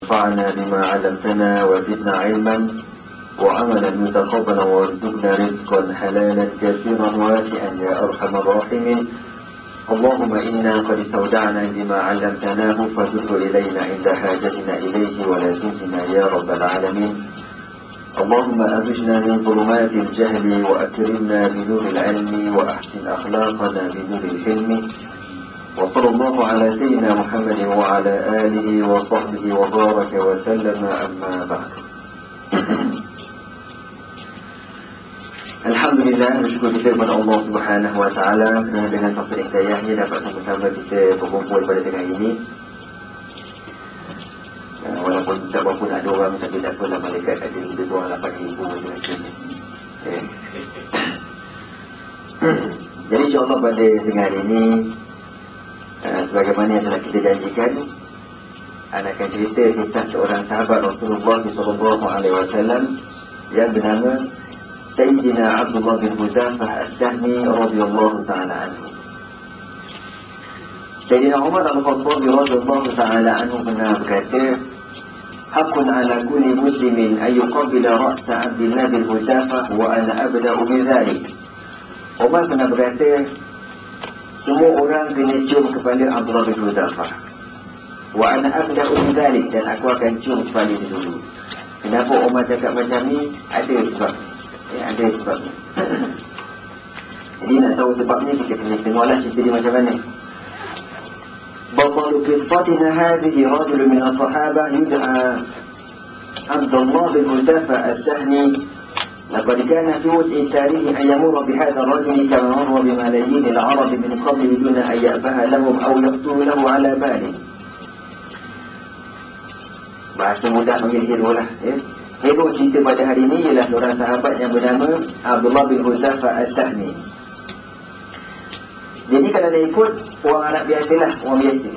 وانفعنا بما علمتنا وزدنا علما وعملا متقبلا وارزقنا رزقا حلالا كثيرا واسعا يا أرحم الراحمين. اللهم إنا قد استودعنا بما علمتناه فردده إلينا عند حاجتنا إليه ولا تنسنا يا رب العالمين. اللهم أخرجنا من ظلمات الجهل وأكرمنا بنور العلم وأحسن أخلاقنا بنور الحلم. وصلى الله على سيدنا محمد وعلى آله وصحبه وبارك وسلم. أما بعد. Alhamdulillah, bersyukur kita kepada Allah Subhanahu Wa Taala kerana dengan taufik hidayahnya dapat sama-sama kita berkumpul pada tengah ini. Walaupun tak berapa nak ada orang, tapi tak apalah, malaikat ada lebih kurang 8,000 macam ni. Jadi insyaAllah pada tengah hari ini, sebagaimana yang telah kita janjikan, anak akan cerita kisah seorang sahabat Rasulullah SAW yang bernama Sayyidina Abdullah bin Huzafah As-Sahmi radhiyallahu ta'ala anhu. Sayyidina Umar Al-Khattab radhiyallahu ta'ala anhu pernah berkata, "Haqqun ala kulli muslimin an yuqabbila ra'sa Abdullah bin Huzafah wa ana abda'u bidzalik." Umar pernah berkata, semua orang kena cium kepala Abdullah bin Huzafah. Wa ana abda'u bidzalik, dan aku akan cium kepala dia dulu. Kenapa Umar cakap macam ni? Ada sebab. Ada sebabnya. Jadi nak tahu sebabnya, kita kena tengoklah cerita dia macam mana. Batalu qissatina hadhihi rajul min as-sahabah yud'a Abdullah bin Huzafah As-Sahmi. Laqad kana fi wus'i tarihi an yamurra bihadha ar-rajul kama marra bimalayin al-arab min qablihi duna an ya'baha lahum aw yaqtulu lahu ala bali. Bahasa mudah panggil hero lah, ya. Hero cerita pada hari ini ialah seorang sahabat yang bernama Abdullah bin Huzafah As-Sahmi. Jadi kalau dah ikut, orang Arab biasalah, orang biasa.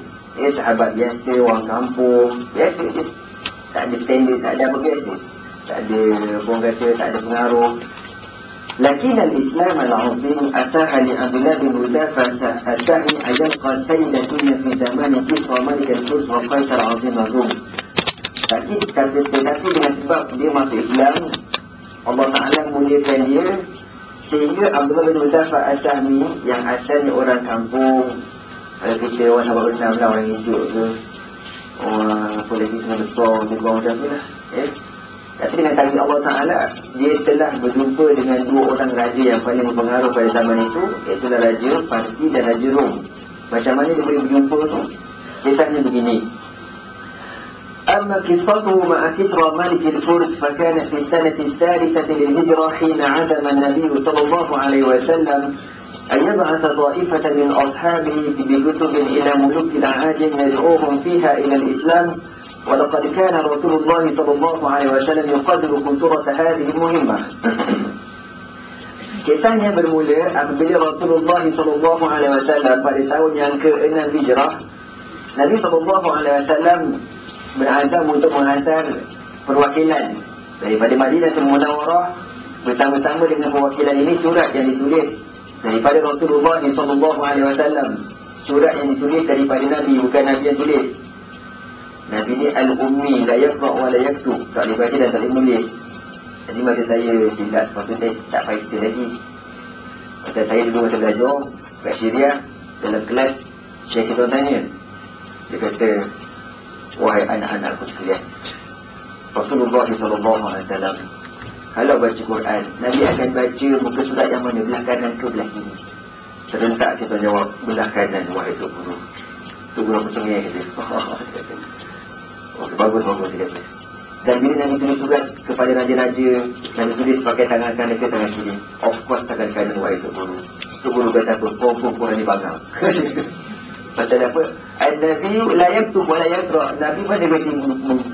Sahabat biasa, orang kampung, biasa je. Tak ada standard, tak ada apa, biasa. Tak ada, orang kata, tak ada pengaruh. Lakin al-Islam al-Azim ataha li Abdullah bin Huzafah As-Sahmi ayalqa sayyidatuna fi zamani Kisra Malik al-Furs wa Qaisar Azim al-Rum. Tetapi dengan sebab dia masuk Islam, Allah Ta'ala muliakan dia, sehingga Abdullah bin Huzafah As-Sahmi yang asalnya orang kampung, kalau kita orang sahabat berenam lah, orang hidup ke, orang apa lagi semua besar, dia buang macam tu lah, ya. Tapi dengan takdir Allah Ta'ala, dia telah berjumpa dengan dua orang raja yang paling berpengaruh pada zaman itu, iaitu Raja Parsi dan Raja Rom. Macam mana dia boleh berjumpa tu? Kisahnya begini. أما قصته مع كسرى ملك الفرس فكانت في السنة السادسة للهجرة حين عزم النبي صلى الله عليه وسلم أن يبعث طائفة من أصحابه بكتب إلى ملوك الأعاجم يدعوهم فيها إلى الإسلام. ولقد كان رسول الله صلى الله عليه وسلم يقدر خطورة هذه المهمة. Kisahnya bermula apabila Rasulullah sallallahu alaihi wasallam pada tahun yang ke-6 Hijrah, Nabi sallallahu alaihi wasallam berazam untuk menghantar perwakilan daripada Madinah Munawwarah bersama-sama dengan perwakilan ini surat yang ditulis daripada Rasulullah SAW. Surat yang ditulis daripada Nabi, bukan Nabi yang tulis. Nabi ni al-ummi, la yaqra' wa la yaktub, tak boleh baca dan tak boleh menulis. Jadi masa saya silap sepatutnya tak payah cerita lagi. Masa saya dulu masa belajar kat Syria, dalam kelas Syekh kita tanya, dia kata, "Wahai anak-anakku sekalian, Rasulullah SAW kalau baca Quran, Nabi akan baca muka surat yang mana, belah kanan ke belah kiri?" Serentak kita jawab, "Belah kanan, wahai Tok Guru." Tok Guru apa sengih dia. Okey, bagus dia kata. Dan bila Nabi tulis surat kepada raja-raja, Nabi tulis pakai tangan kanan ke tangan kiri? Of course tangan kanan, wahai Tok Guru. Tok Guru kata apa? Korang ni bangang. Pasal apa? Nabi la yaktub wa la yaqra. Nabi pada kerti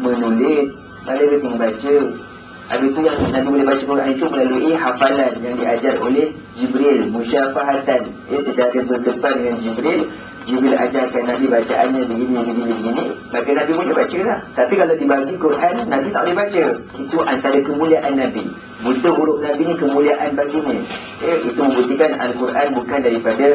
menulis, pada kerti membaca. Habis itu yang Nabi boleh baca Quran itu melalui hafalan yang diajar oleh Jibril, musyafahatan. Secara berdepan dengan Jibril. Jibril ajarkan Nabi bacaannya begini. Maka Nabi boleh baca lah. Tapi kalau dibagi Quran, Nabi tak boleh baca. Itu antara kemuliaan Nabi. Buta huruf Nabi ni kemuliaan baginya. Itu membuktikan Al-Quran bukan daripada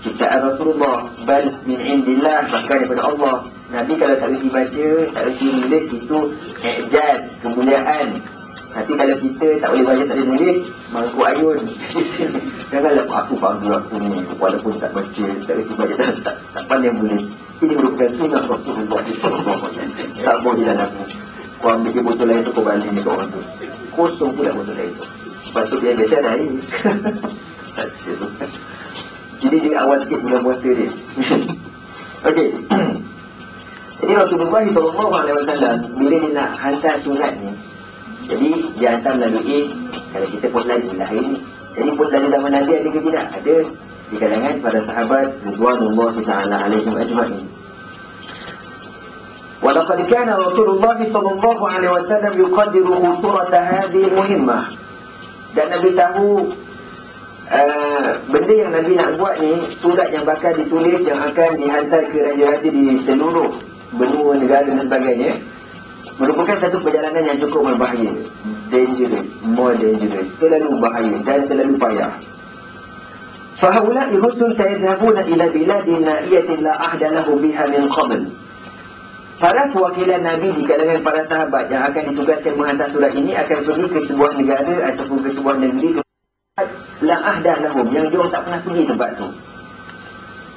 ciptaan Rasulullah, bal min indillah, bahkan daripada Allah. Nabi kalau tak reti baca, tak reti nulis, itu i'jaz, kemuliaan. Tapi kalau kita tak boleh baca, tak boleh nulis, mangkuk ayun. Janganlah aku bangga aku ni, walaupun tak baca, tak reti baca, tak pandai menulis. Ini merupakan sunnah Rasulullah SAW. Sabar di dalam aku. Kau ambil dia botol lain tu, kau balik ni kat orang tu. Kosong pula botol lain tu. Lepas tu dia biasa dah air. Baca tu. Jadi dia awal sikit bulan puasa dia. Okey. Jadi Rasulullah SAW bila dia nak hantar surat ni, jadi dia hantar melalui, kalau kita post lagi lah hari ni. Jadi post lagi zaman Nabi ada ke tidak? Ada di kalangan para sahabat ridwanullahi ta'ala alaihim ajma'in. Walaqad kana Rasulullah sallallahu alaihi wasallam yuqaddiru khuturata hadhihi muhimmah. Dan Nabi tahu benda yang Nabi nak buat ni, surat yang bakal ditulis yang akan dihantar ke raja-raja di seluruh benua negara dan sebagainya, merupakan satu perjalanan yang cukup berbahaya, dangerous, more dangerous, terlalu bahaya dan terlalu payah. Fahaula'i rusul sayadhabuna ila biladin na'iyatin la ahda lahu biha min qabl. Para perwakilan Nabi di kalangan para sahabat yang akan ditugaskan menghantar surat ini akan pergi ke sebuah negara ataupun ke sebuah negeri la ahda lahum, yang dia tak pernah pergi tempat tu.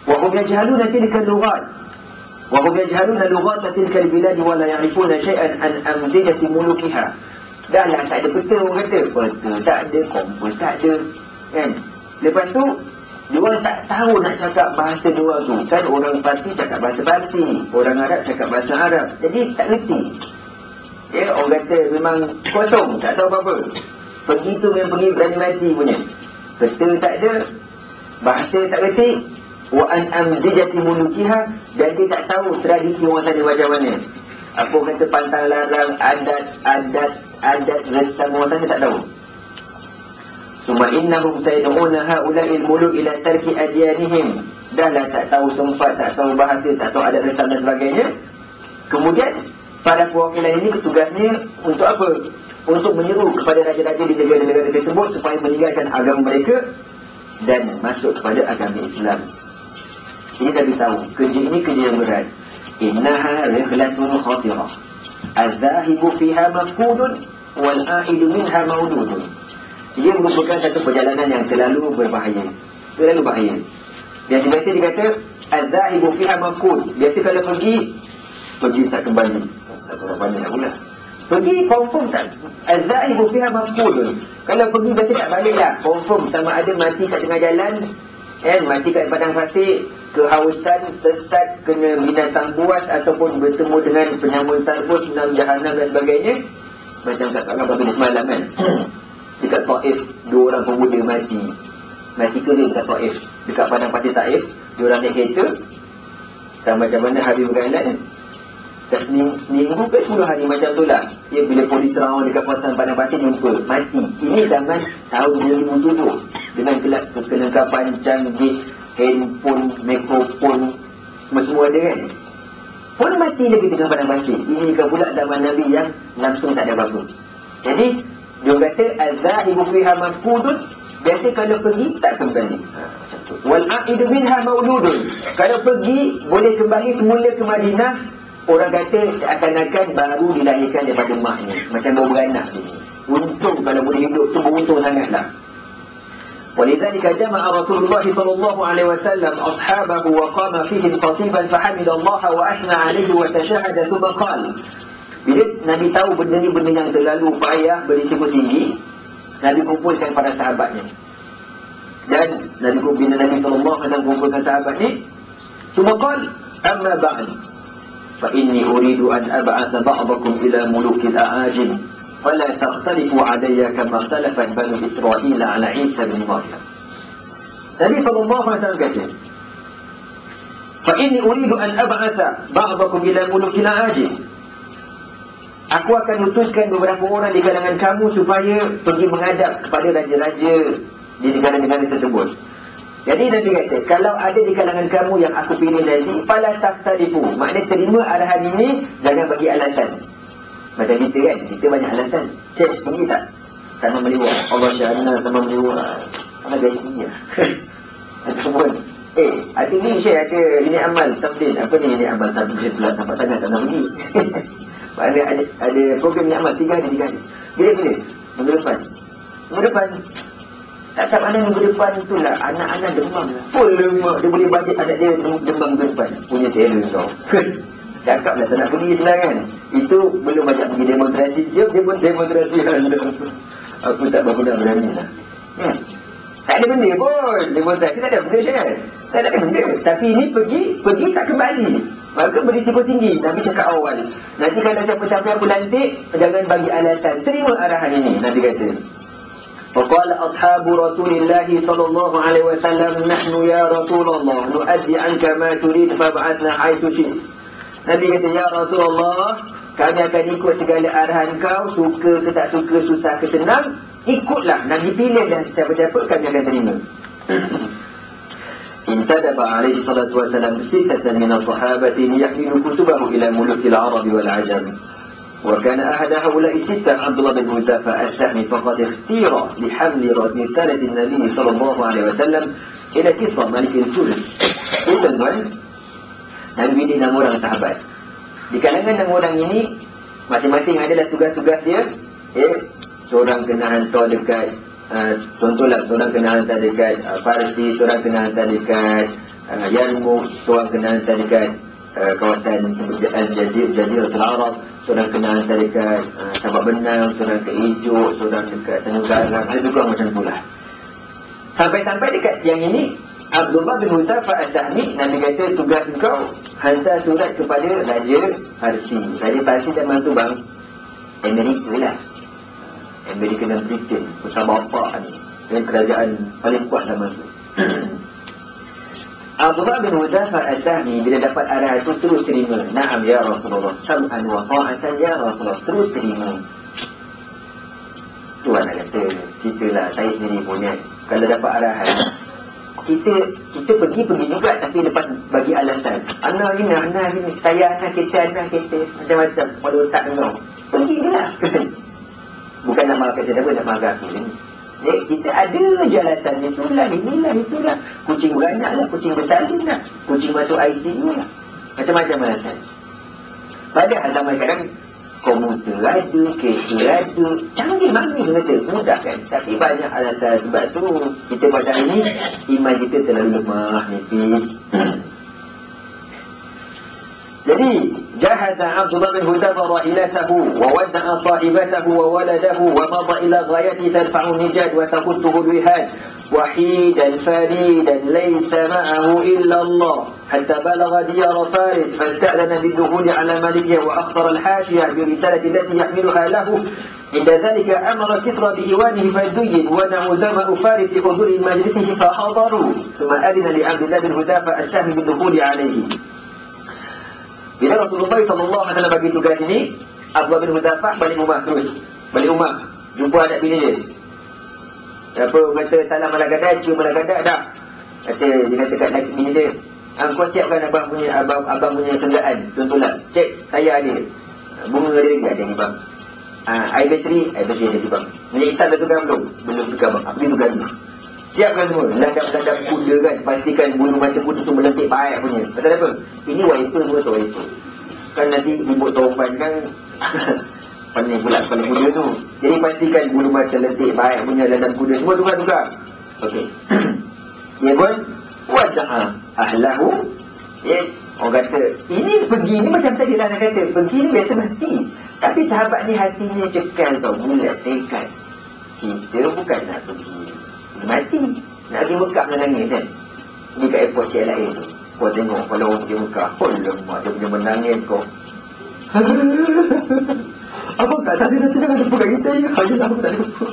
Wa hum yajhaluna tilka al-lughat wa hum yajhaluna lughat tilka al-bilad wa la ya'rifuna shay'an an amzijati mulukiha. Dah lah tak ada peta, orang kata peta tak ada, kompas tak ada, kan? Lepas tu diorang tak tahu nak cakap bahasa diorang tu. Kan orang Parsi cakap bahasa Parsi, orang Arab cakap bahasa Arab. Jadi tak reti. Ya, orang kata memang kosong, tak tahu apa-apa. Pergi tu memang pergi berani mati punya. Peta tak ada, bahasa tak reti, wa an amzijati mulukiha, dan dia tak tahu tradisi orang sana macam mana. Apa kata pantang larang, adat resam orang sana tak tahu. Suma innahum sayad'una haula'il muluk ila tarki adyanihim. Dah lah tak tahu tempat, tak tahu bahasa, tak tahu adat resam dan sebagainya. Kemudian para perwakilan ini tugasnya untuk apa? Untuk menyeru kepada raja-raja di negara-negara tersebut supaya meninggalkan agama mereka dan masuk kepada agama Islam. Ini dah beritahu, kerja ini kerja yang berat. Innaha rihlatun khatirah, az-zahibu fiha mafqudun wal a'idu minha maududun. Ia merupakan satu perjalanan yang terlalu berbahaya, terlalu bahaya. Biasa-biasa dia kata az-zahibu fiha mafqud. Biasa kalau pergi tak kembali. Tak tahu apa nak pula. Pergi confirm tak, az-zahibu fiha mafqud. Kalau pergi biasa tak balik lah, confirm sama ada mati kat tengah jalan, mati kat padang pasir, kehausan, sesat, kena binatang buas, ataupun bertemu dengan penyamun tarbus, enam jahanam dan sebagainya. Macam kat Allah Babin semalam kan. Dekat Taif, 2 orang pemuda mati kering kat Taif. Dekat padang pasir Taif, 2 orang naik kereta. Dan macam mana hari berkailan, dah seminggu ke 10 hari macam tu lah. Dia bila polis serang dekat kawasan padang pasir, jumpa, mati. Ini zaman tahun 2007, dengan kelengkapan canggih, handphone, mikrofon, semua ada kan. Pun mati lagi dengan padang pasir. Ini kan pula zaman Nabi yang langsung tak ada apa-apa. Jadi dia kata az-zahibu fiha mafqudun. Biasa kalau pergi tak kembali. Macam tu. Wal a'idu minha mauludun. Kalau pergi boleh kembali semula ke Madinah. Orang kata seakan-akan baru dilahirkan daripada maknya. Macam baru beranak ni. Untung kalau boleh hidup tu, beruntung sangatlah. ولذلك جمع رسول الله صلى الله عليه وسلم أصحابه وقام فيهم خطيبا فحمد الله وأثنى عليه وتشهد ثم قال. Bila Nabi tahu benda ni benda yang terlalu payah, berisiko tinggi, Nabi kumpulkan para sahabatnya. Dan bila Nabi SAW kumpulkan sahabat ni, cuma qal, amma ba'd, fa inni uridu an ab'atha ba'dakum ila mulukil a'ajim, fala takhtalifu alayya kama ikhtalafat banu Israel ala Isa bin Maryam. Nabi SAW kata, fa inni uridu an ab'atha ba'dakum ila mulukil a'ajim. Aku akan utuskan beberapa orang di kalangan kamu supaya pergi menghadap kepada raja-raja di negara-negara tersebut. Jadi Nabi kata, kalau ada di kalangan kamu yang aku pilih nanti, fala takhtalifu, maknanya terima arahan ini, jangan bagi alasan. Macam kita kan, kita banyak alasan. Cik, pergi tak? Tanam meliwak. Allah syahana, tanam meliwak. Mana gaji pergi lah. Ataupun Ada ni Syekh, ada ini amal tamrin. Apa ni ini amal tamrin pula? Nampak sangat tak nak pergi. ada program ni amal 3 hari. Bila? Minggu depan. Tak sabar mana minggu depan itulah anak-anak demam lah. Full lemak. Dia boleh bajet anak dia demam minggu depan. Punya terror kau. Cakap lah tak nak pergi sebenarnya kan. Itu belum banyak pergi demonstrasi. Dia pun demonstrasi anda. Aku tak berapa nak berani lah. Tak ada benda pun. Demonstrasi tak ada benda Syekh. Tak ada benda. Tapi ini pergi tak kembali. Maka berisiko tinggi. Nabi cakap awal. Nanti kalau siapa-siapa yang berlantik, jangan bagi alasan. Terima arahan ini. Nabi kata. فقال أصحاب رسول الله صلى الله عليه وسلم نحن يا رسول الله نؤدي عنك ما تريد فابعثنا حيث شئت. Nabi kata, ya Rasulullah, kami akan ikut segala arahan kau, suka ke tak suka, susah ke senang, ikutlah. Nabi pilih dah siapa-siapa, kami akan terima. انتدب عليه الصلاة والسلام ستة من الصحابة ليحمل كتبه إلى ملوك العرب والعجم. وكان أحد هؤلاء الستة عبد الله بن حذافة السهمي فقد اختير لحمل رسالة النبي صلى الله عليه وسلم إلى كسرى ملك الفرس. Tuan-tuan, Nabi ini 6 orang sahabat. Di kalangan 6 orang ini, masing-masing adalah tugas-tugas dia. Seorang kena hantar dekat, contohlah, seorang kena hantar dekat Farsi, seorang kena hantar dekat Yarmouk, seorang kena hantar dekat kawasan Jaziratul Arab, seorang kena hantar dekat Sabak Benang, seorang ke Ijuk, seorang dekat Tanjung Garang, ada juga macam itulah. Sampai-sampai dekat yang ini, Abdullah bin Huzaifah As-Sahmi, Nabi kata, tugas kau hantar surat kepada Raja Parsi. Raja Parsi zaman tu bang, Amerika lah. Amerika dan Britain, besar bapak ni. Dan kerajaan paling kuat zaman tu. Abdullah bin Huzaifah As-Sahmi bila dapat arahan itu terus terima. Naam ya Rasulullah, sam'an wa ta'atan ya Rasulullah, terus terima. Tuan nak kata, kita lah, saya sendiri pun kan, kalau dapat arahan, kita pergi juga, tapi lepas bagi alasan. Anak ini, saya anak kita, macam-macam pada otak kau. Pergi je lah. Bukan nak marah kata siapa, nak marah aku ni. Kita ada je alasan. Itulah. Kucing beranak lah, kucing bersalin lah, kucing masuk ICU lah. Macam-macam alasan. Padahal zaman sekarang, komuter ada, kereta ada, canggih mami kata, mudah kan. Tapi banyak alasan. Sebab tu kita pada hari ni iman kita terlalu lemah, nipis. Jadi jahaza Abdullah bin Huzaifah rahilatahu wa wada'a sahibatahu wa waladahu wa madha ila ghayati tarfa'u nijad wa taqutuhu al-wihad وحيدا فريدا ليس معه إلا الله حتى بلغ ديار فارس فاستأذن بالدخول على ملكه وأخطر الحاشية برسالة التي يحملها له. عند ذلك أمر كسرى بإيوانه فزين ودعوا زمأ فارس لحضور مجلسه فحضروا ثم أذن لعبد الله بن حذافة السهمي بالدخول عليه. Bila Rasulullah SAW bagi tugas ini, Abdullah bin Huzaifah balik rumah terus. Balik rumah, jumpa anak bini dia. Apa kata salam ala gadah, cium ala gadah dah. Dia kata kat laki bini dia, kau siapkan abang punya kenderaan. Contohlah, cek saya ada. Bunga dia lagi ada ni bang. Air bateri ada lagi bang. Minyak hitam dah tukar belum? Belum tukar bang. Apa dia tukar dulu? Siapkan semua. Landap-landap kuda kan. Pastikan bulu mata kuda tu melentik baik punya. Pasal apa? Ini wiper semua tu wiper. Kan nanti ribut taufan kan. Panik pula kepala kuda tu. Jadi pastikan bulu mata lentik baik punya landap kuda. Semua tukar-tukar. Okey. Ya pun. Wada'a ahlahu. Orang kata, ini pergi ni macam tadi lah nak kata. Pergi ni biasa mati. Tapi sahabat ni hatinya cekal tau. Bulat tekad. Kita bukan nak pergi mati. Nak pergi Mekah menangis kan. Pergi kat airport KLIA tu. Kau tengok kalau orang pergi Mekah. Oh lemak dia punya menangis kau. Abang tak sadar nanti jangan lupa kat kita ya. Hanya aku tak lupa.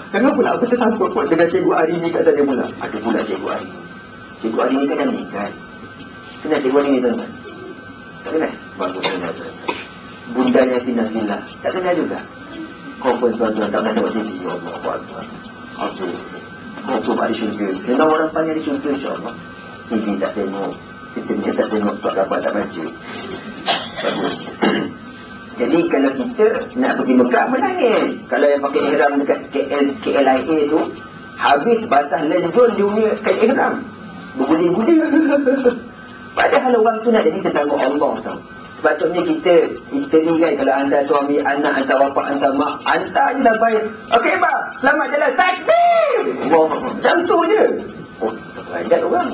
Kenapa pula aku tersangkut kot dengan cikgu hari ni kat sana pula. Ada pula cikgu hari ni. Cikgu hari ni kan dah meninggal. Kenal cikgu hari ni tuan-tuan? Tak kenal? Bagus kenal tuan-tuan. Bundanya Sinafillah. Tak kenal juga? Kau pun tuan-tuan tak pernah tengok TV. Ya Allah, Allah. Asyik. Kau tu ada syurga. Kena orang panggil ada syurga insyaAllah. TV tak tengok. Kita tak tengok tak dapat tak baca. Bagus. Jadi kalau kita nak pergi Mekah menangis. Kalau yang pakai ihram dekat KLIA tu, habis basah lenjol dia punya kat ihram. Berbudi-budi. Padahal orang tu nak jadi tetamu Allah tau. Sepatutnya kita, isteri kan, kalau hantar suami, anak, hantar bapa, hantar mak, hantar je dah baik. Okey bang, selamat jalan, takbir! Allah, macam tu je. Oh, terperanjat orang.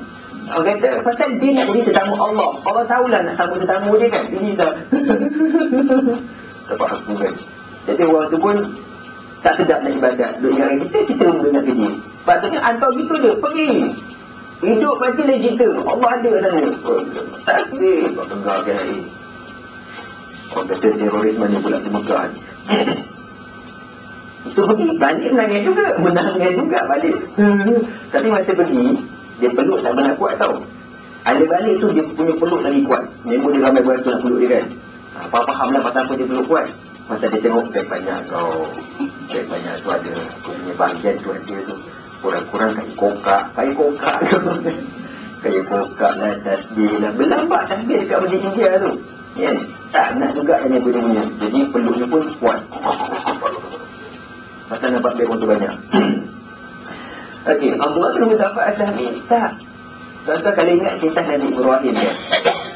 Orang kata, pasal dia nak jadi tetamu Allah. Allah tahulah nak sambut tetamu dia kan. Ini dah. Tak aku kan. Jadi orang tu pun tak sedap nak ibadat. Duk ingat kita, kita pun ingat ke dia. Patutnya hantar gitu je, pergi. Hidup mati lain cerita. Allah ada kat sana. Takbir. Kau tengahkan lagi. Orang kata teroris mana pula di Mekah ni. Itu pergi, balik menangis juga. Menangis juga balik. Tapi masa pergi, dia peluk tak pernah kuat tau. Ada balik tu dia punya peluk lagi kuat. Memang dia ramai beratus nak peluk dia kan. Faham lah pasal apa dia peluk kuat. Masa dia tengok beg banyak kau. Beg banyak tu ada. Aku punya bahagian tu ada tu. Kurang-kurang kayu kokak. Kayu kokak kayu kokak lah, tasbih lah. Berlambat tasbih dekat Masjid India tu. Ya, tak nak juga yang dia punya. Jadi peluknya pun kuat. Pasal nampak beg tu banyak. Okey, Abdullah bin Muzaffar As-Sahmi tak. Tuan-tuan kalau ingat kisah Nabi Ibrahim kan.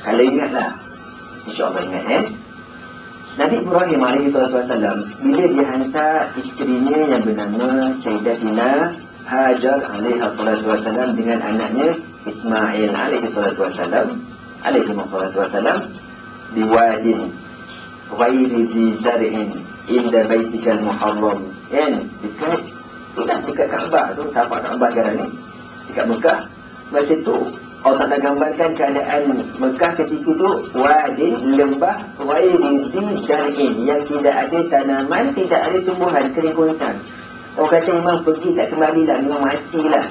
Kalau ingatlah. InsyaAllah ingat Nabi Ibrahim AS bila dia hantar isterinya yang bernama Sayyidatina Hajar AS dengan anaknya Ismail AS di wadin ghairi zi zar'in inda baitikal muharram kan, dekat Kaabah tu, tapak Kaabah sekarang ni dekat Mekah. Masa tu Allah Ta'ala gambarkan keadaan Mekah ketika tu wadin, lembah ghairi zi zar'in, yang tidak ada tanaman, tidak ada tumbuhan, kering hutan. Orang kata memang pergi tak kembali lah, memang matilah.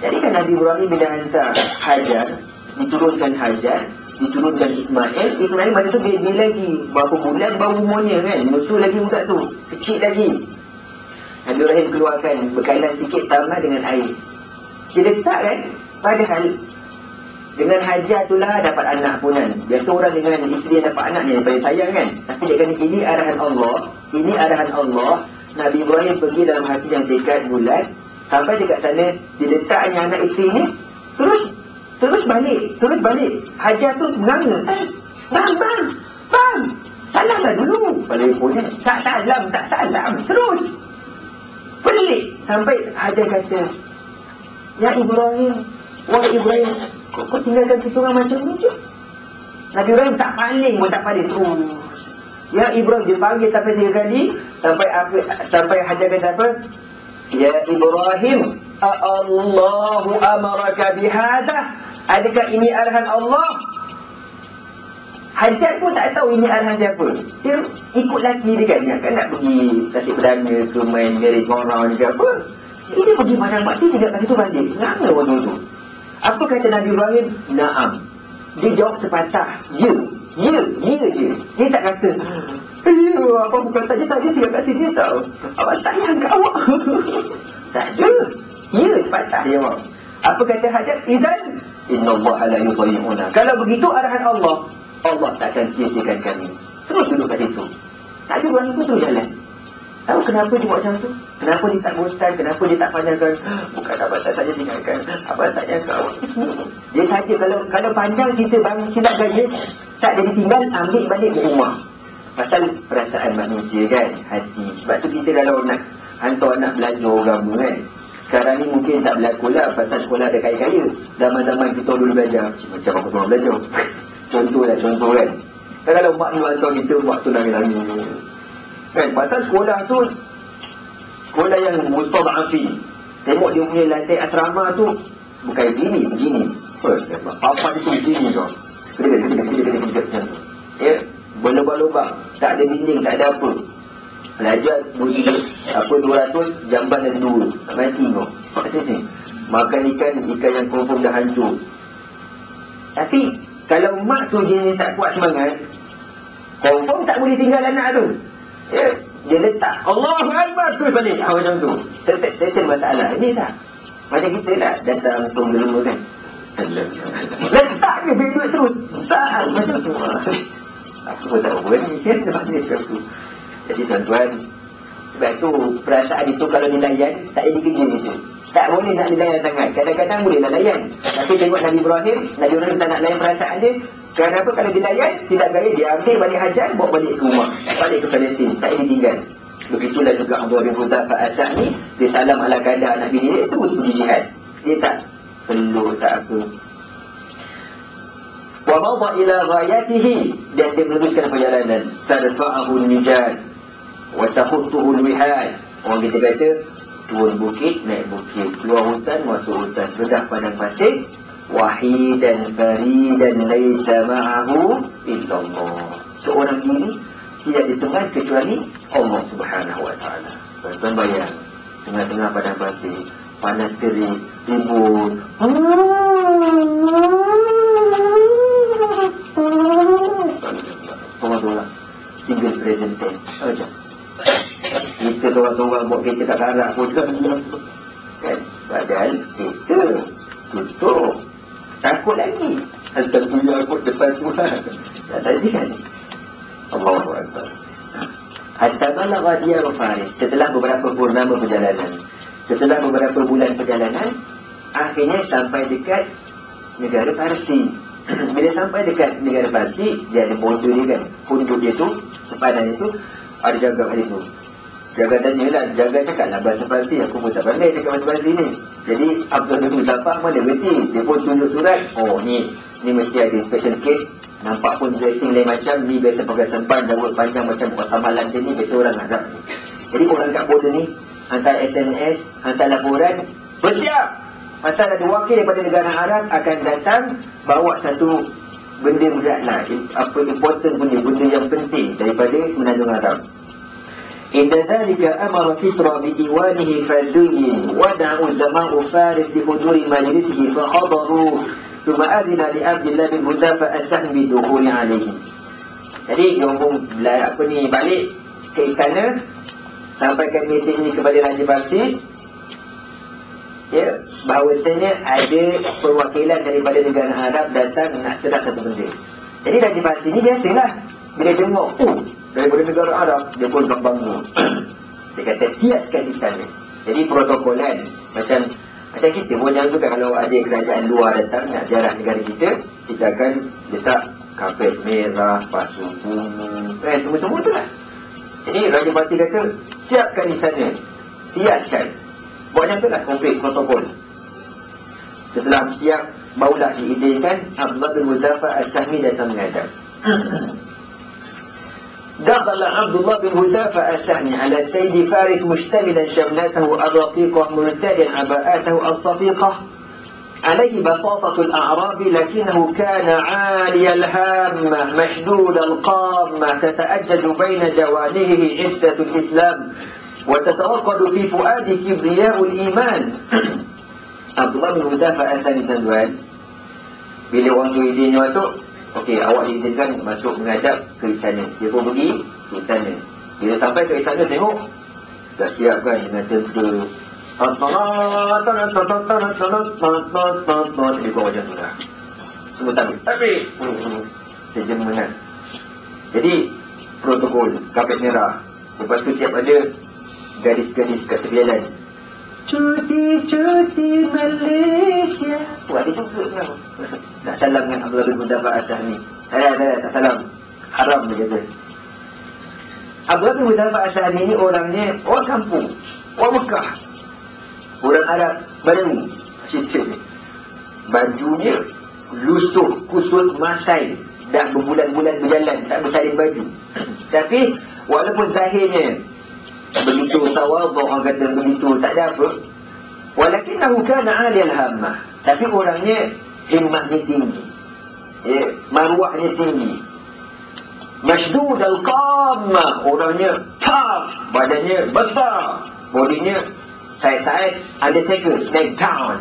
Jadi kan Nabi Ibrahim bila hantar Hajar, diturunkan Hajar, diturunkan Ismail. Ismail masa tu baby lagi, berapa bulan baru umurnya kan, musuh lagi budak tu, kecil lagi. Nabi Ibrahim keluarkan bekalan sikit tambah dengan air. Dia letak kan, padahal dengan Hajar tu lah dapat anak pun kan. Biasa orang dengan isteri yang dapat anak ni yang paling sayang kan. Tapi dia kata ini arahan Allah, ini arahan Allah. Nabi Ibrahim pergi dalam hati yang dekat bulat. Sampai dekat sana, diletaknya anak isteri ni. Terus balik. Hajar tu menganga. Bang, salamlah dulu. Balik pun tak salam. Terus. Pelik. Sampai Hajar kata, Ya Ibrahim, wahai Ibrahim, kau tinggalkan kita orang macam ni je. Nabi Ibrahim tak paling terus. Ya Ibrahim, dia panggil sampai 3 kali. Sampai Hajar kata apa? Ya Ibrahim, Allahu amaraka bihadha? Adakah ini arahan Allah? Hajar pun tak tahu ini arahan siapa. Dia ikut laki dia kan. Dia kan nak pergi kasih perdana ke main garis orang ke apa. Dia pergi mana mati 3 kali tu balik. Nganga orang tu. Apa kata Nabi Ibrahim? Naam. Dia jawab sepatah. Ya je. Dia tak kata, ya, apa bukan saja tinggal kat sini tau. Abang sayang kat awak. Tak ada. Ya, sepatah dia jawab. Apa kata Hajar? Izan, innallaha la yudhi'una. Kalau begitu arahan Allah, Allah takkan sia-siakan kami. Terus duduk kat situ. Nabi Ibrahim pun terus jalan. Tahu kenapa dia buat macam tu? Kenapa dia tak bosan? Kenapa dia tak panjangkan? Bukan abang tak saja tinggalkan, abang sayang kau. Dia saja kalau panjang cerita bang silap gaya, tak jadi tinggal, ambil balik ke rumah. Pasal perasaan manusia kan, hati. Sebab tu kita kalau nak hantar anak belajar agama kan, sekarang ni mungkin tak berlaku lah, pasal sekolah ada kaya-kaya. Zaman-zaman kita dulu belajar, macam aku semua belajar. Contoh kan. Kalau mak ni hantar kita, mak tu nangis-nangis kan, pasal sekolah tu sekolah yang mustad'afin. Tengok dia punya lantai asrama tu bukan begini. Apa dia tu begini tu. Kedek. Ya, berlubang-lubang, tak ada dinding, tak ada apa. Belajar bersih, 200, jamban ada 2. Tak mati kau. Kat sini. Makan ikan yang confirm dah hancur. Tapi kalau mak tu jenis tak kuat semangat, confirm tak boleh tinggal anak tu. Ya, dia letak Allahu Akbar terus balik. Macam tu. Settle masalah. Ini tak. Macam kita lah datang tong dulu kan. Letak ke duit terus. Tak. Macam tu. Aku pun tak apa ni. Macam tu. Jadi tuan-tuan, sebab tu perasaan itu kalau dilayan tak jadi kerja gitu. Tak boleh nak dilayan sangat. Kadang-kadang boleh nak layan. Tapi tengok Nabi Ibrahim tak nak layan perasaan dia. Kenapa kalau dilayan, silap gaya dia ambil balik Hajar, bawa balik ke rumah, balik ke Palestin, tak boleh tinggal. Begitulah juga Abdullah bin Huzaifah As-Sahmi, dia salam ala kadar anak bini dia, terus pergi jihad. Dia tak perlu, tak apa. Wa mawda ila ghayatihi, dan dia meneruskan perjalanan. Tarfa'ahu al-mijad wa tahuttuhu al-wihad. Orang kita kata turun bukit, naik bukit, keluar hutan, masuk hutan, bedah padang pasir. Wahidan faridan laisa ma'ahu illallah. Seorang diri tidak diteman kecuali Allah Subhanahu wa taala. Tuan-tuan bayang, tengah-tengah padang pasir, panas terik, ribut. Seorang-seorang single present tense. Macam kita seorang-seorang buat kereta kat karak pun kan. Padahal kita tutup. Takut lagi. Hantar punya aku depan Tuhan. Tak tadi kan? Allahu Akbar. Hatta balagha diyar Faris. Setelah beberapa purnama perjalanan, setelah beberapa bulan perjalanan, akhirnya sampai dekat negara Parsi. Bila sampai dekat negara Parsi, dia ada pondok dia kan. Pondok dia tu, sepadan itu, ada jaga kat situ. Jaga tanyalah, jaga cakaplah bahasa Parsi. Aku pun tak pandai cakap bahasa Parsi ni. Jadi Abdul bin Huzaifah pun dia berhenti. Dia pun tunjuk surat. Oh ni mesti ada special case. Nampak pun dressing lain macam. Ni biasa pakai sempan, jawab panjang macam buat samalan dia ni. Biasa orang Arab ni. Jadi orang kat border ni hantar SMS, hantar laporan, bersiap. Pasal ada wakil daripada negara Arab akan datang bawa satu benda berat lah. Apa important punya, benda yang penting daripada Semenanjung Arab. إن ذلك أمر كسرى بإيوانه فزين ودعوا زماء فارس لحضور مجلسه فحضروا ثم أذن لعبد الله بن حذافة السهم بالدخول عليه. Jadi dia pun balik ke istana, sampaikan mesej ni kepada Raja Parsi, ya, bahawasanya ada perwakilan daripada negara Arab datang nak sedar satu benda. Jadi Raja Parsi ni biasalah bila tengok daripada negara Arab, dia pun bangga. Dia kata hiaskan istana. Jadi protokolan macam kita pun jangan juga kalau ada kerajaan luar datang nak ziarah negara kita, kita akan letak kapet merah, pasu bunga, semua-semua tu lah. Jadi Raja Parsi kata siapkan istana, hiaskan. Buat macam tu lah, komplit protokol. Setelah siap, barulah diizinkan Abdullah bin Huzaifah As-Sahmi datang menghadap. دخل عبد الله بن حذافة السهمي على سيد فارس مشتملا شملته الرقيقة مرتديا عباءاته الصفيقة عليه بساطة الأعراب لكنه كان عالي الهامة مشدود القامة تتأجج بين جوانحه عزة الإسلام وتتوقد في فؤاده كبرياء الإيمان. عبد الله بن حذافة السهمي tuan-tuan, bila orang tu izinnya masuk, okey, awak diizinkan masuk menghadap ke istana. Dia pun pergi ke istana. Bila sampai ke istana, tengok dah siapkan dengan tentera. Dia buat macam tu lah. Semua tabik. Sejemengan. Jadi protokol kapet merah. Lepas tu siap ada gadis-gadis kat tepi jalan. Cuti Malaysia. Wah, dia juga kan. Tak salam dengan Abdullah bin Huzaifah As-Sahmi. Tak salam. Haram dia kata. Abdullah bin Huzaifah As-Sahmi ni orangnya orang kampung, orang Mekah, orang Arab Badawi. Cerita ni bajunya lusuh, kusut, masai. Dah berbulan-bulan berjalan, tak bersalin baju. Tapi walaupun zahirnya begitu tawadhu, orang kata begitu tak ada apa, walakinahu kana 'aliyal hammah, tapi orangnya himmahnya tinggi, ya, maruahnya tinggi. Mashdud al-qammah, orangnya tough, badannya besar, bodinya saiz-saiz Undertaker, Smackdown.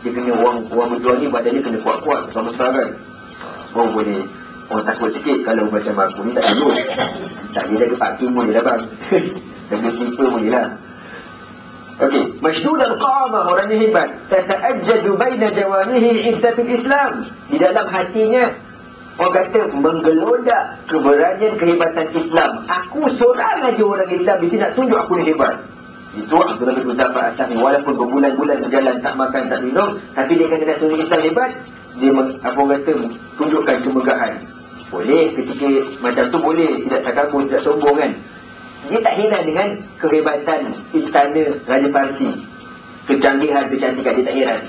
Dia kena orang berjuang ni badannya kena kuat-kuat, besar-besar kan. Oh boleh. Orang takut sikit kalau macam aku ni tak tunduk. Tak boleh jaga parking boleh lah bang. Jaga slipper boleh lah. Okey, mashdud al-qamah, orangnya hebat. Tata'ajjadu baina jawanihi izzatul Islam. Di dalam hatinya orang kata menggelodak keberanian kehebatan Islam. Aku seorang aja orang Islam di sini nak tunjuk aku ni hebat. Itu Abdullah bin Huzaifah As-Sahmi, walaupun berbulan-bulan berjalan tak makan tak minum, tapi dia kata nak tunjuk Islam hebat, dia apa kata tunjukkan kemegahan. Boleh ketika macam tu, boleh tidak takabur, tidak sombong kan. Dia tak heran dengan kehebatan istana Raja Parsi, kecanggihan, kecantikan, dia tak heran.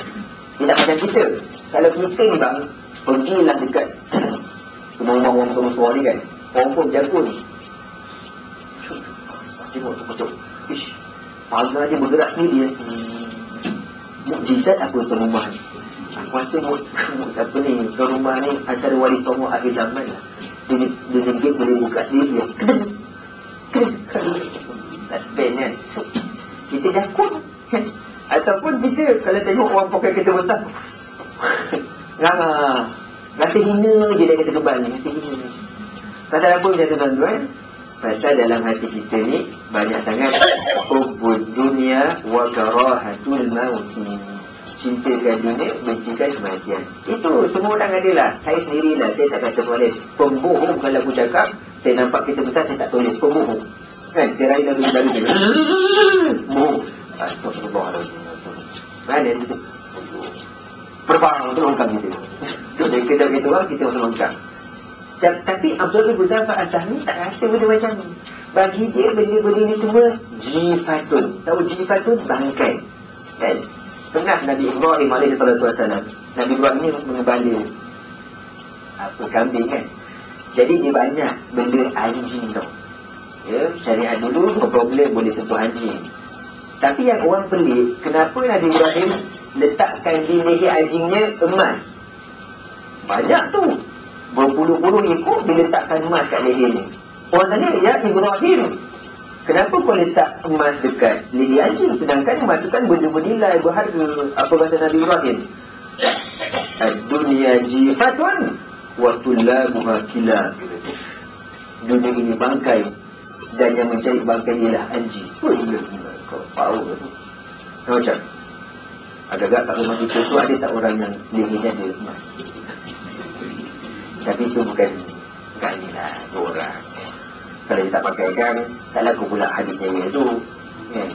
Dia tak macam kita. Kalau kita ni bang, pergilah dekat rumah orang tua ni kan, orang pun jago ni, tengok, ish, pagar dia bergerak sendiri. Mukjizat apa tuan rumah ni? Aku rasa apa ni, tuan rumah ni antara wali songo akhir zaman lah. Dia gate boleh buka sendiri. Suspend kan. Kita jakut. Ataupun kita kalau tengok orang pakai kereta besar, rasa hina je dia kata kebal ni. Rasa hina. Pasal apa macam tu tuan-tuan? Pasal dalam hati kita ni banyak sangat hubbud dunia wa karahatul maut. Cintakan dunia, bencikan kematian. Itu semua orang ada lah. Saya sendirilah, saya tak kata boleh. Pembohong kalau aku cakap, saya nampak kita besar, saya tak tulis. Pembohong. Kan, saya raya lalu-lalu je. Bohong. Astagfirullahaladzim. Mana itu? Perbang, tu longkang kita. Kita kata orang, kita masuk longkang. Tapi Abdullah bin Huzaifah As-Sahmi tak rasa benda macam ni. Bagi dia benda-benda ni semua jifatun. Tahu jifatun? Bangkai. Kan? Pernah Nabi Ibrahim AS, Nabi Ibrahim ni mengembala kambing kan. Jadi dia banyak benda anjing tau. Ya, syariat dulu no problem boleh sentuh anjing. Tapi yang orang pelik, kenapa Nabi Ibrahim letakkan di leher anjingnya emas? Banyak tu, berpuluh-puluh ekor diletakkan emas kat leher ni. Orang tanya, ya Ibrahim, kenapa kau letak emas dekat leher anjing? Sedangkan emas tu kan benda bernilai, berharga. Apa kata Nabi Ibrahim? Ad-dunya jifatun wa tullabuha kilab. Dunia ini bangkai, dan yang mencari bangkai ialah anjing. Kau tahu tu. Macam agak-agak kat rumah kita tu ada tak orang yang lehernya ada emas? Tapi itu bukan ni lah, orang. Kalau dia tak pakai kan, tak laku pula hadisnya tu kan.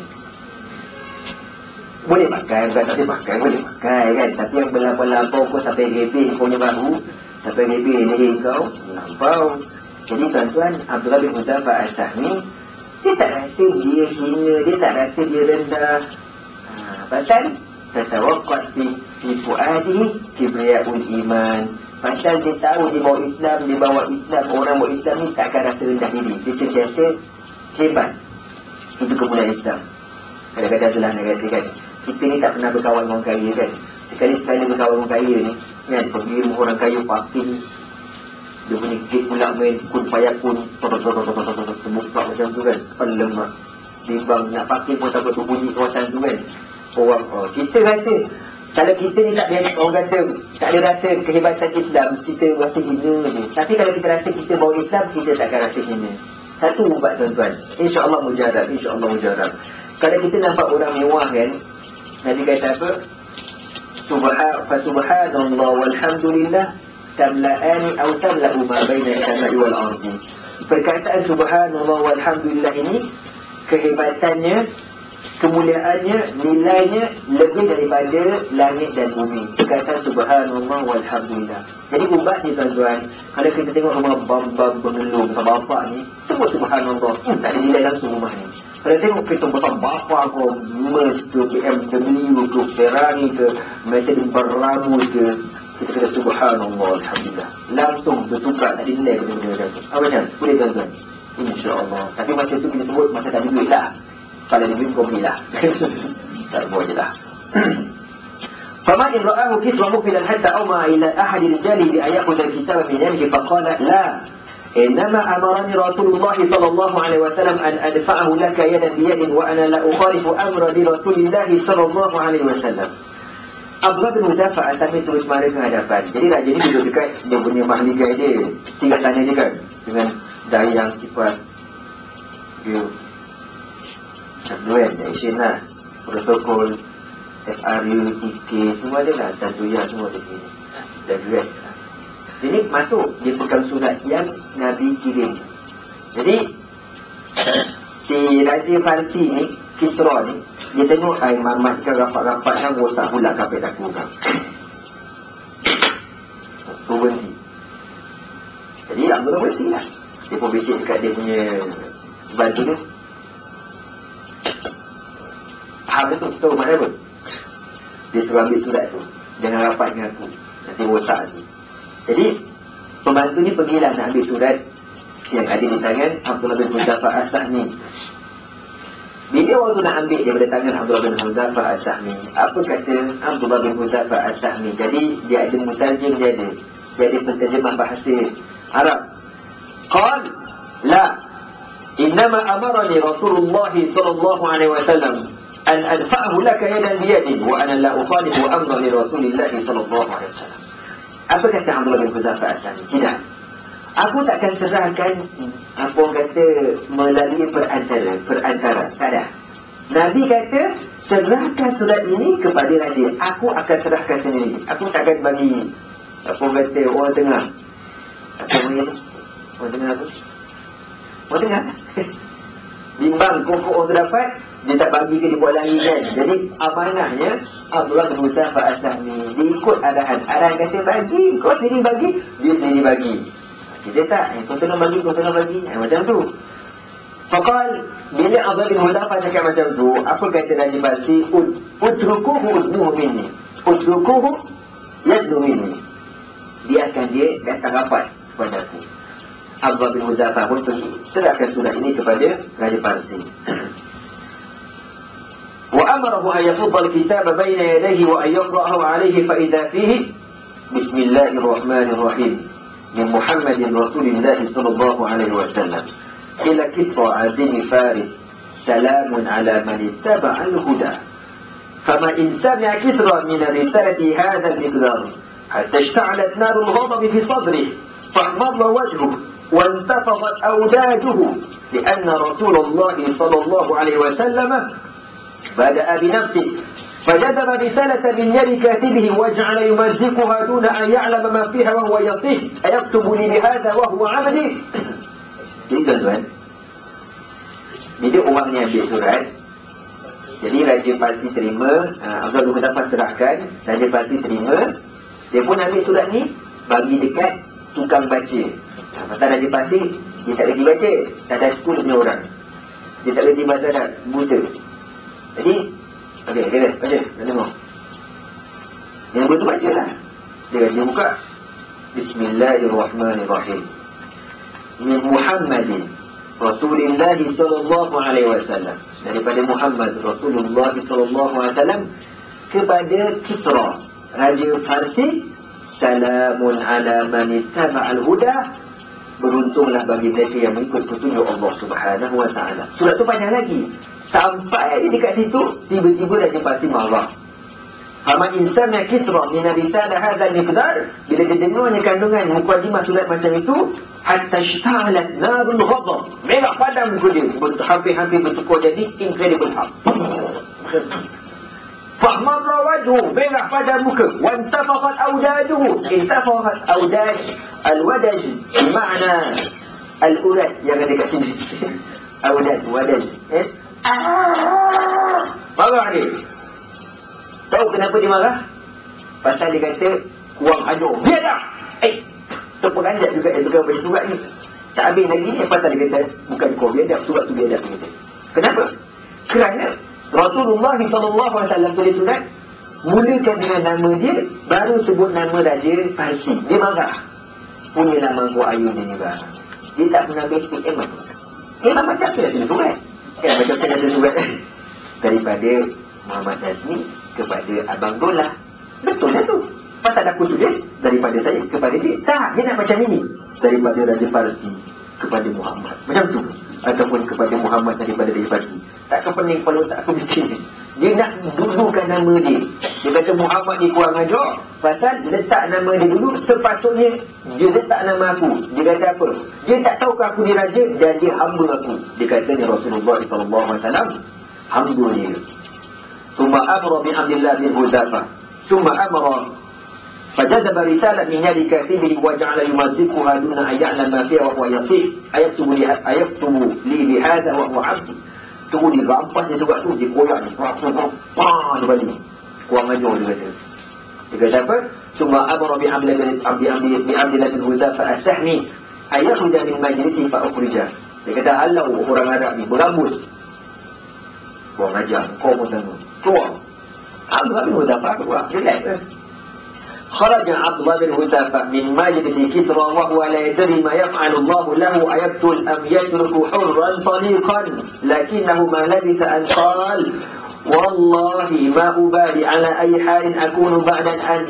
Boleh pakai, bukan tak boleh pakai, boleh pakai kan. Tapi yang berlampau-lampau kau sampai rebeh kau punya bahu, sampai rebeh leher kau, lampau. Jadi tuan-tuan, Abdullah bin Huzaifah As-Sahmi, dia tak rasa dia hina, dia tak rasa dia rendah. Pasal tatawaqqat fi fuadihi kibriyaul iman. Pasal dia tahu dia bawa Islam, orang bawa Islam ni takkan rasa rendah diri. Dia sentiasa hebat. Itu kemuliaan Islam. Kadang-kadang itulah nak kata kan, kita ni tak pernah berkawan dengan orang kaya kan. Sekali-sekali berkawan dengan orang kaya ni kan, pergi rumah orang kaya parking, dia punya gate pula main kun payakun, terbuka macam tu kan. Lemak bimbang nak parking pun takut berbunyi kawasan tu kan. Orang kita rasa, kalau kita ni tak biasa, orang kata tak ada rasa kehebatan Islam, kita rasa hina je. Tapi kalau kita rasa kita bawa Islam, kita takkan rasa hina. Satu ubat tuan-tuan, InsyaAllah mujarab, InsyaAllah mujarab. Kalau kita nampak orang mewah kan, Nabi kata apa? Subhanallah walhamdulillah tamla'ani aw tamla'u ma baina as-sama'i wal ardi. Perkataan subhanallah walhamdulillah ini, kehebatannya, kemuliaannya, nilainya lebih daripada langit dan bumi. Perkataan subhanallah walhamdulillah. Jadi ubat ni tuan-tuan, kalau kita tengok rumah bam-bam pengelung besar bapak ni, semua subhanallah, tak ada nilai langsung rumah ni. Kalau tengok kereta besar bapak ke, Merc ke, BMW ke, Ferrari ke, Mercedes Benz ke, kita kata subhanallah alhamdulillah, langsung bertukar, tak ada nilai benda-benda tu. Macam? Boleh tuan-tuan? InsyaAllah. Tapi masa tu kita sebut masa tak ada duit lah. Kalau ada duit kau belilah. Tak buat je lah. فَمَنْ إِنْ رَآهُ كِسْوَ مُقْبِلًا حَتَّى أَوْمَى إِلَى أَحَدِ الرِّجَالِ بِأَنْ يَأْخُذَ الْكِتَابَ مِنْ يَمِنِهِ فَقَالَ لَا إِنَّمَا أَمَرَنِي رَسُولُ اللَّهِ صَلَّى اللَّهُ عَلَيْهِ وَسَلَّمَ أَنْ أَدْفَعَهُ لَكَ يَدًا بِيَدٍ وَأَنَا لَا أُخَالِفُ أَمْرَ لِرَسُولِ اللَّهِ صَلَّى اللَّهُ عَلَيْهِ وَسَلَّمَ. Abdullah bin Huzaifah As-Sahmi terus mara ke hadapan. Jadi raja ni duduk dekat dia punya mahligai dia, tinggal sana dia kan, dengan dayang kipas dia Cabduan, Action lah, protokol, FRU, TK, semua ada lah, Tantuya semua di sini. Cabduan. Jadi masuk, dia pegang surat yang Nabi kirim. Jadi si Raja Parsi ni, Kisra ni, dia tengok Muhammad kan rapat-rapat kan, rosak pula kapet aku kan. So berhenti. Jadi Abdullah berhenti lah. Dia pun bisik dekat dia punya bantu tu. Faham tu? Tahu makna apa? Dia suruh ambil surat tu. Jangan rapat dengan aku, nanti rosak nanti. Jadi pembantu ni pergilah nak ambil surat yang ada di tangan Abdullah bin Hudzafah As-Sahmi. Bila waktu nak ambil daripada tangan Abdullah bin Hudzafah As-Sahmi, apa kata Abdullah bin Hudzafah As-Sahmi? Jadi dia ada mutarjim, dia ada penterjemah bahasa Arab. Qal la innama amarani Rasulullah sallallahu alaihi wasallam an adfa'ahu laka yadan biyadin wa ana la ukhalifu amra li Rasulillah sallallahu alaihi wasallam. Apa kata Abdullah bin Hudzafah As-Sahmi? Tidak, aku takkan serahkan apa orang kata melalui perantara. Tak ada. Nabi kata serahkan surat ini kepada raja, aku akan serahkan sendiri. Aku takkan bagi apa orang kata orang tengah. Apa orang tengah apa? Orang tengah bimbang kokok orang terdapat, dia tak bagi ke dia buat lagi kan. Jadi amanahnya Abdullah bin Hudzafah As-Sahmi, dia ikut arahan kata bagi, kau sendiri bagi, dia sendiri bagi. Dia tak, kau tolong bagi, macam tu. Faqal, bila Abdullah bin Hudzafah cakap macam tu, apa kata Raja Parsi? Utrukuhu udnuhu minni, utrukuhu yadnu minni, biarkan dia datang rapat kepada aku. Abdullah bin Hudzafah pun pergi serahkan surat ini kepada Raja Parsi. وأمره أن يفض الكتاب بين يديه وأن يقرأه عليه فإذا فيه بسم الله الرحمن الرحيم من محمد رسول الله صلى الله عليه وسلم إلى كسرى عزيم فارس سلام على من اتبع الهدى فما إن سمع كسرى من الرسالة هذا المقدار حتى اشتعلت نار الغضب في صدره فاحمر وجهه وانتفضت أوداجه لأن رسول الله صلى الله عليه وسلم بدأ بنفسه فجذب رسالة من يد كاتبه وجعل يمزقها دون أن يعلم ما فيها وهو يصيح أيكتب لي بهذا وهو عملي. Jadi tuan-tuan, bila orang ni ambil surat, jadi Raja Parsi terima, Abdullah bin Hudzafah serahkan, Raja Parsi terima, dia pun ambil surat ni bagi dekat tukang baca. Pasal Raja Parsi dia tak kerti baca, tak ada 10 punya orang, dia tak kerti baca dah, buta. Jadi, okey, baca, nak tengok. Yang betul baca lah. Dia buka. Bismillahirrahmanirrahim. Min Muhammadin Rasulullah sallallahu alaihi wasallam. Daripada Muhammad Rasulullah sallallahu alaihi wasallam kepada Kisra, Raja Farsi. Salamun ala man ittaba'al huda. Beruntunglah bagi mereka yang mengikut petunjuk Allah Subhanahu wa taala. Surat tu panjang lagi. Sampai dekat situ, tiba-tiba Raja Parsi marah. Fama insana Kisra min risalah hadzal miqdar, bila dia dengarnya kandungan mukadimah surat macam itu, hatta ishta'alat narul ghadab, merah padam muka dia, hampir bertukar jadi incredible hard. Fahmarra wajhu, merah padam muka, wantafaqat awdajuhu, intafaqat awdaj, al-wadaj bermakna al-urad yang ada kat sini. Wadaj. Marah dia. Tahu kenapa dia marah? Pasal dia kata kurang ajar. Biar dah. Terperanjat juga dia tukar baca surat ni. Tak habis lagi ni. Pasal dia kata bukan kau biar dah, surat tu biar dah. Kenapa? Kerana Rasulullah SAW tulis surat, mulakan dengan nama dia, baru sebut nama Raja Parsi. Dia marah. Punya nama kau ayun ni barang. Dia tak pernah basic emat. Macam tu dah tulis surat. Macam tu dah tulis surat. Daripada Muhammad Nazmi kepada Abang Dolah. Betul lah tu. Pasal aku tulis daripada saya kepada dia. Tak, dia nak macam ini. Daripada Raja Parsi kepada Muhammad. Macam tu. Ataupun kepada Muhammad daripada Raja Parsi. Takkan pening kalau tak aku bikin. Dia nak dulukan nama dia. Dia kata Muhammad ni kurang ajar. Pasal letak nama dia dulu, sepatutnya dia letak nama aku. Dia kata apa? Dia tak tahu ke aku ni raja dan dia hamba aku. Dia kata ni Rasulullah SAW hamba dia. Summa amra bin Abdullah bin Hudzafah. Summa amra فجذب رسالة من يد كاتبه وجعل يمزقها دون أن يعلم ما فيها وهو يصيح أيكتب لي بهذا وهو عبدي. Terus dia rampas dia sebab tu, dia koyak ni. Dia balik. Kurang ajar dia kata. Dia kata apa? Summa amara bi Abdillah bin Huzaifah as-Sahmi ayakhruja min majlisi fa ukhrija. Dia kata halau orang Arab ni berambus. Kurang ajar, kau pun tengok. Keluar. Abdullah bin Huzaifah keluar. Relax. خرج عبد الله بن حذافة من مجلس كسرى وهو لا يدري ما يفعل الله له أيقتل أم يترك حرا طليقا لكنه ما لبث أن قال والله ما أبالي على أي حال أكون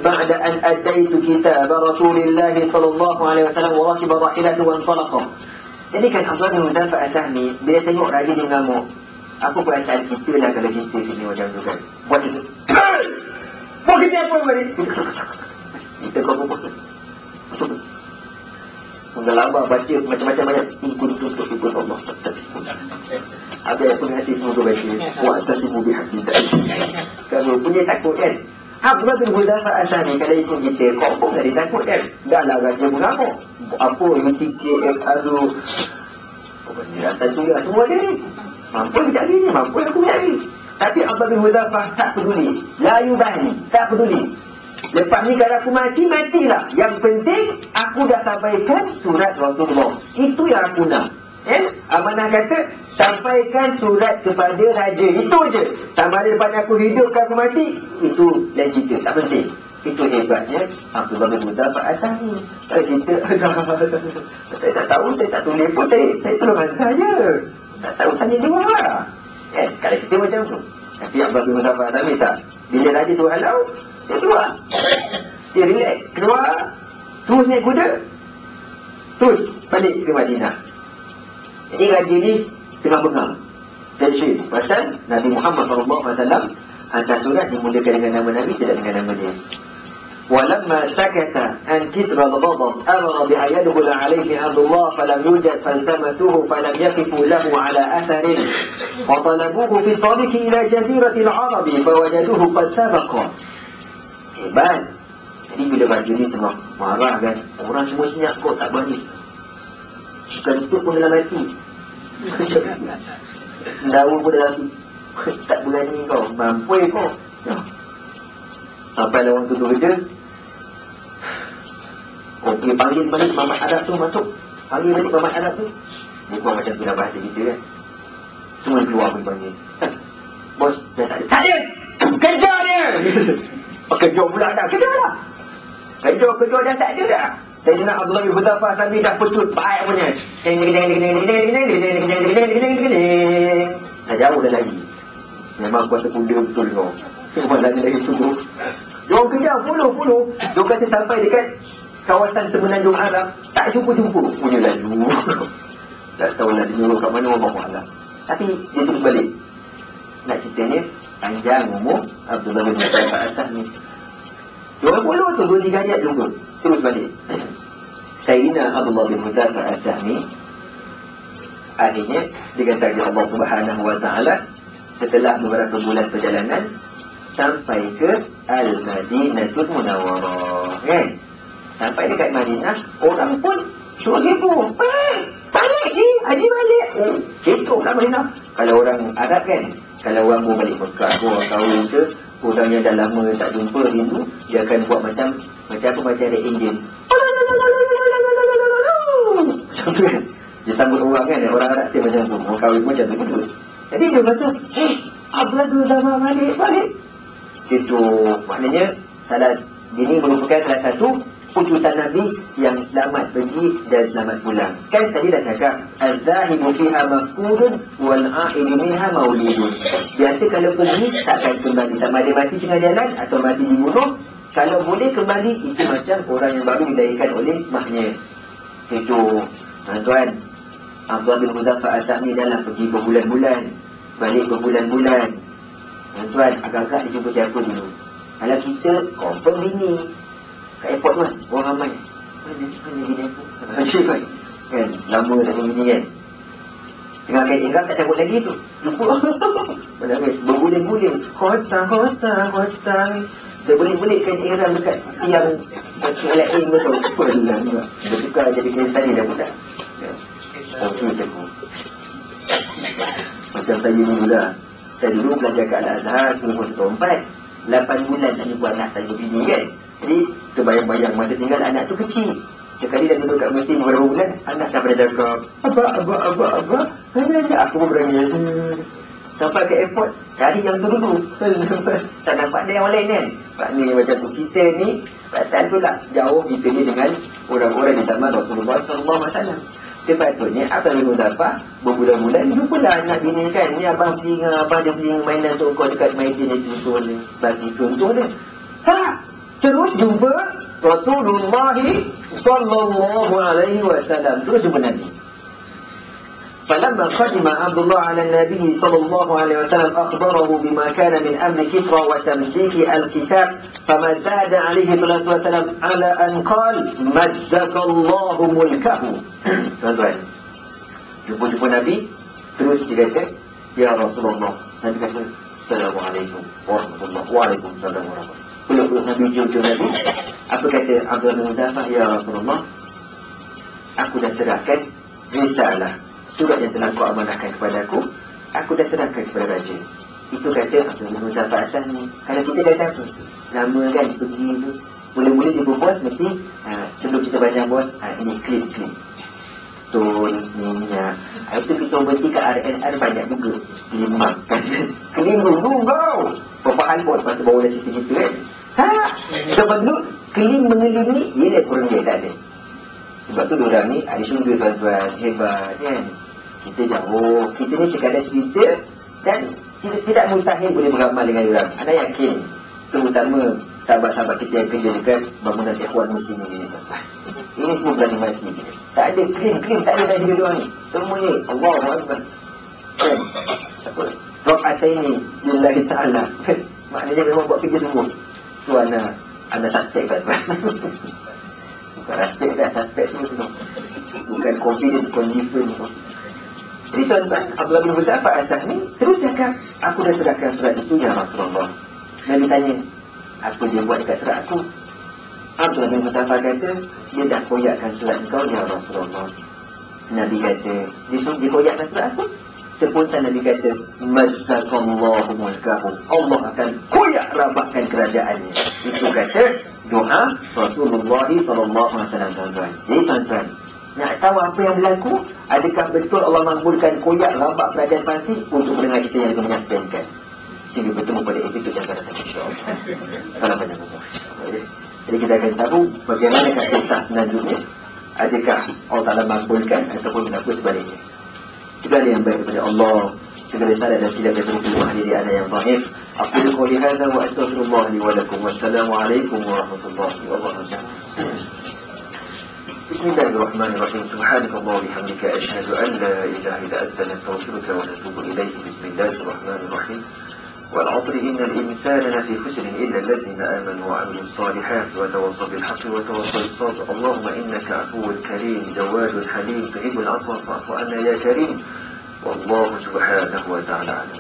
بعد أن أديت كتاب رسول الله صلى الله عليه وسلم وركب راحلته وانطلق. Jadi kan Abdullah bin Huzaifah as-Sahmi bila tengok raja dia mengamuk, aku perasaan kita lah kalau kita sini macam tu kan. Buat itu. Buat kerja apa balik? Kita kau pun bosan. Menggelabah baca macam-macam ayat. Ikut tutup ikut Allah. Habis apa ngasih semua kau baca. Wa'tasimu bihablillah. Kalau punya takut kan. Abdullah bin Huzaifah as-Sahmi kalau ikut kita, kau pun tak takut kan. Dah lah raja mengamuk. Apa UTKF aduh. Penjelasan tu lah semua dia ni. Mampu tak ni, mampu aku tak ni. Tapi Abdullah bin Huzaifah tak peduli. La yubali, tak peduli. Lepas ni kalau aku mati, matilah. Yang penting aku dah sampaikan surat Rasulullah. Itu yang aku nak. Amanah kata sampaikan surat kepada raja. Itu je. Sama ada depan aku hidup ke aku mati, itu legit, tak penting. Itu hebatnya Abdullah bin Huzaifah as-Sahmi. Kalau kita saya tak tahu, saya tak tulis pun, saya tolong hantar je. Tak tahu tanya dia lah. Kalau kita macam tu. Tapi Abdullah bin Huzaifah as-Sahmi tak. Bila raja tu halau, dia keluar. Dia relax. Keluar. Terus naik kuda. Terus balik ke Madinah. Jadi raja ni tengah bengang. Tension. Pasal Nabi Muhammad SAW hantar surat dimulakan dengan nama Nabi, tidak dengan nama dia. ولما سكت عن كسرى الغضب أمر بأن يدخل عليه عبد الله فلم يوجد فالتمسوه فلم يقفوا له على أثر وطلبوه في الطريق إلى جزيرة العرب فوجدوه قد سبق. Hebat. Jadi bila raja ni tengah marah kan, orang semua senyap, kau tak berani. Kentut pun dalam hati. Sendawa pun dalam hati. Tak berani kau, mampu kau. Sampai orang tu kerja, kau pergi panggil balik Mamat Arab tu masuk. Panggil balik Mamat Arab tu. Dia keluar macam tu dah bahasa kita kan. Semua keluar pergi panggil. Bos, dah tak ada. Tak ada! Kejar dia! Kejar pula dah. Kejar lah. Kejar dah tak ada dah. Saya dengar Abdullah bin Huzaifah as-Sahmi dah petut baik punya. Dah jauh dah lagi. Memang kuasa kuda betul kau. Malangnya lagi subuh. Diorang kejar, follow. Diorang kata sampai dekat kawasan semenanjung Arab, tak jumpa-jumpa. Punya laju. Tak tahulah dia nyuruh kat mana, Allah Alam. Tapi dia terus balik. Nak ceritanya, panjang umur Abdullah bin Huzaifah as-Sahmi. Diorang follow tu, 2-3 ayat jumpa. Terus balik. Sayyidina Abdullah bin Huzaifah as-Sahmi akhirnya dikatakan Allah Subhanahu wa ta'ala setelah beberapa bulan perjalanan sampai ke Al-Madinatul Munawwarah kan. Sampai dekat Madinah, orang pun suruh heboh. Balik je, haji balik. Ketuk kat Madinah. Kalau orang Arab kan, kalau orang mau balik Mekah, orang kahwin ke, orang yang dah lama tak jumpa rindu, dia akan buat macam ada Indian. Macam tu kan. Dia sambut orang kan, orang Arab saya macam tu. Orang kahwin macam tu. Jadi dia kata, Abdullah bin Huzaifah balik. Itu maknanya ini merupakan salah satu putusan Nabi yang selamat pergi dan selamat pulang. Kan tadi dah cakap az-zahibu fiha mafqudun wal a'idu minha maulidun. Biasa kalau pergi takkan kembali, sama ada mati tengah jalan atau mati dibunuh. Kalau boleh kembali, itu macam orang yang baru dilahirkan oleh maknya. Itu tuan-tuan, Abdullah bin Huzaifah as-Sahmi dalam pergi berbulan-bulan, balik berbulan-bulan. Tuan, agak-agak dia jumpa siapa dulu. Kalau kita confirm bini kat airport kan, orang ramai. Mana bini aku? Macam kan? Kan, lama tak jumpa bini kan. Tengah kain ihram tak cabut lagi tu. Lupa. Menangis, berguling-guling. Khotah. Terbelit-belit kain ihram dekat tiang kaki lain betul. Pelan. Bertukar jadi kain tadi dah budak. Itu macam tu. Macam saya dulu lah. Saya dulu belajar kat Al-Azhar, umur 4, 8 bulan nak jumpa anak saya bini kan. Jadi terbayang-bayang masa tinggal anak tu kecil. Sekali dah duduk kat mesin beberapa bulan, anak dah pada cakap, Abah. Aku pun berani. Sampai ke airport, cari yang tu dulu. Tak nampak ada yang lain kan. Maknanya macam tu. Kita ni, pasal tu lah jauh kita ni dengan orang-orang di zaman Rasulullah SAW. Sepatutnya Abang bin Hudzafah berbulan-bulan jumpalah anak bini kan. Ni abang dia beli mainan untuk kau dekat Maidin itu ni. Bagi contoh dia. Terus jumpa Rasulullah SAW. Terus jumpa Nabi. فلما قدم عبد الله على النبي صلى الله عليه وسلم أخبره بما كان من أمر كسرى وتمسيك الكتاب فما زاد عليه الصلاة والسلام على أن قال مزق الله ملكه. Tuan-tuan, jumpa Nabi, terus dia kata, Ya Rasulullah. Nabi kata, Assalamualaikum warahmatullahi wabarakatuh. Peluk-peluk Nabi, jumpa Nabi. Apa kata Abdullah bin Hudzafah? Ya Rasulullah, aku dah serahkan risalah, surat yang telah kau amanahkan kepada aku dah serahkan kepada raja. Itu kata Abdullah bin Hudzafah asal ni. Kalau kita dah tahu, lama kan pergi tu, mula-mula dia bos mesti, sebelum kita banyak bos, ini clean. Tol, minyak. Itu kita berhenti kat RNR banyak juga. Limak kan. Clean dulu kau. Berapa hal pun, lepas tu bawa dah cerita-cerita kan. Sebab tu, clean mengelilingi, dia kurang dia tak ada. Sebab tu diorang ni ada syurga tuan-tuan, hebat kan. Kita jauh, kita ni sekadar cerita dan tidak mustahil boleh beramal dengan diorang. Anda yakin, terutama sahabat-sahabat kita yang kerja dekat bangunan ikhwan muslim ni tuan-tuan. Ini semua berani mati. Tak ada clean, tak ada dari diorang ni. Semuanya Allahu Akbar. Kan? Apa? Rakaataini lillahi ta'ala. Maknanya memang buat kerja semua. Tu anda suspect tuan-tuan. Bukan respect dah, suspect tu. Bukan confident, condition tu. Jadi tuan-tuan, Abdullah bin Hudzafah asal ni terus cakap, aku dah serahkan surat itu ya Rasulullah. Nabi tanya, apa dia buat dekat surat aku? Abdullah bin Hudzafah kata, dia dah koyakkan surat kau ya Rasulullah. Nabi kata, dia koyakkan surat aku? Spontan Nabi kata, Mazzakallahu mulkahu. Allah akan koyak rabakkan kerajaannya. Itu kata doa Rasulullah SAW, tuan-tuan. Jadi tuan-tuan, nak tahu apa yang berlaku? Adakah betul Allah makbulkan koyak rabak kerajaan Parsi? Untuk mendengar cerita yang lebih menyaksikan. Sehingga bertemu pada episod yang akan datang, insyaAllah. Kalau banyak Allah. Jadi kita akan tahu bagaimana kisah selanjutnya. Adakah Allah Ta'ala makbulkan ataupun berlaku sebaliknya. Segala yang baik daripada Allah, segala salah dan tidak daripada seluruh diri anda yang dhaif. Aqulu qouli hadza wa astaghfirullah li wa lakum. Wassalamualaikum warahmatullahi wabarakatuh. Bismillahirrahmanirrahim. Subhanakallah wa bihamdika asyhadu an la ilaha illa anta nastaghfiruka wa natubu ilaik. Bismillahirrahmanirrahim. Wal 'asri innal insana lafi khusr illa alladhina amanu wa 'amilus salihati wa tawassaw bil haqqi wa tawassaw bis sabr. Allahumma innaka 'afuwwun karim jawadun halim tuhibbul 'afwa fa'fu 'anna ya karim. Wallahu subhanahu wa ta'ala a'lam.